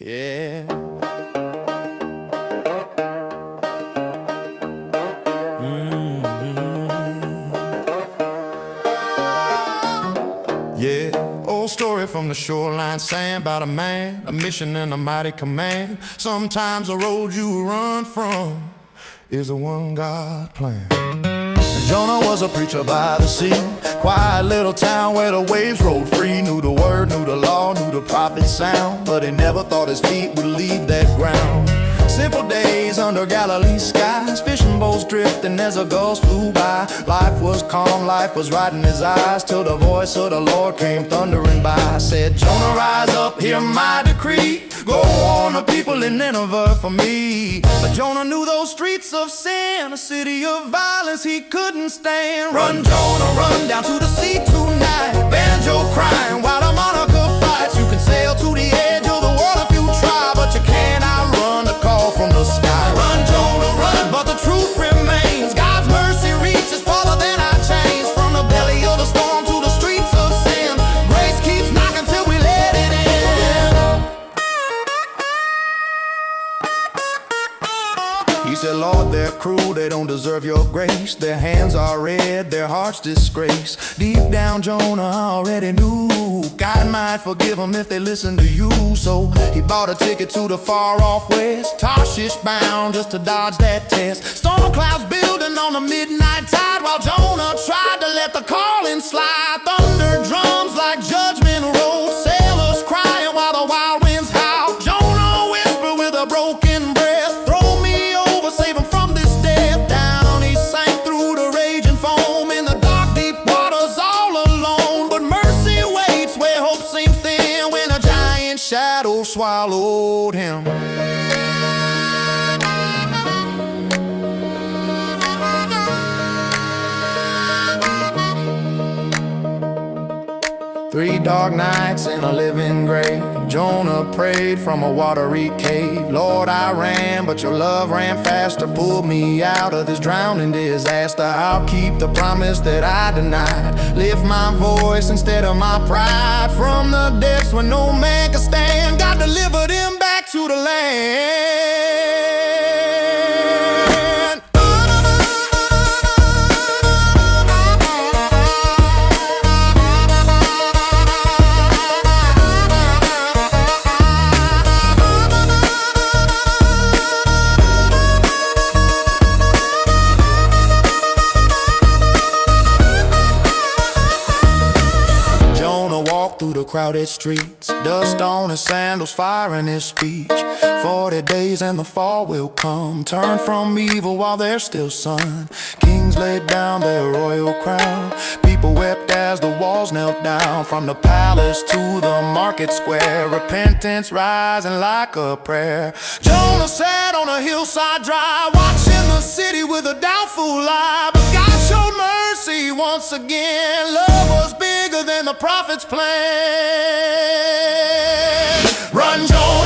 Yeah. Yeah, old story from the shoreline, saying about a man, a mission and a mighty command. Sometimes the road you run from is the one God planned. Jonah was a preacher by the sea, quiet little town where the waves rolled free. Knew the word, knew the law, knew the prophet's sound, but he never thought his feet would leave that ground. Simple days under Galilee skies, fishing boats drifting as the gulls flew by. Life was calm, life was right in his eyes, till the voice of the Lord came thundering by. Said, Jonah, rise up, hear my decree. Go warn the people in Nineveh for me. But Jonah knew those streets of sin, a city of violence he couldn't stand. Run, Jonah, run down to the sea tonight. Banjo crying while the harmonica fights. You can sail to the edge of the world if you try, but you can't outrun the call from the sky. Run, Jonah, run, but the truth remains. God's mercy reaches farther than our chains. From the belly of the storm to the streets of sin, grace keeps knocking till we let it in. He said, Lord, they're cruel, they don't deserve your grace. Their hands are red, their hearts disgrace. Deep down, Jonah already knew God might forgive them if they listen to you. So he bought a ticket to the far off west, Tarshish bound just to dodge that test. Storm clouds building on the midnight tide, while Jonah tried to let the calling slide. Thunder drums like judgment rolled, sailors crying while the wild winds howl. Jonah whispered with a broken breath, throw me over, save him from this death. Down he sank through the raging foam, in the dark deep waters all alone. But mercy waits where hope seems thin, when a giant shadow swallowed him. 3 dark nights in a living grave, Jonah prayed from a watery cave. Lord, I ran, but your love ran faster, pulled me out of this drowning disaster. I'll keep the promise that I denied, lift my voice instead of my pride. From the depths where no man can stand, God delivered him back to the land. 'Walk through the crowded streets, dust on his sandals, fire in his speech. 40 days and the fall will come, turn from evil while there's still sun. Kings laid down their royal crown, people wept as the walls knelt down. From the palace to the market square, repentance rising like a prayer. Jonah sat on a hillside dry, watching the city with a doubtful eye. But God showed mercy once again, love was bigger than the prophet's plan. Run, Jonah.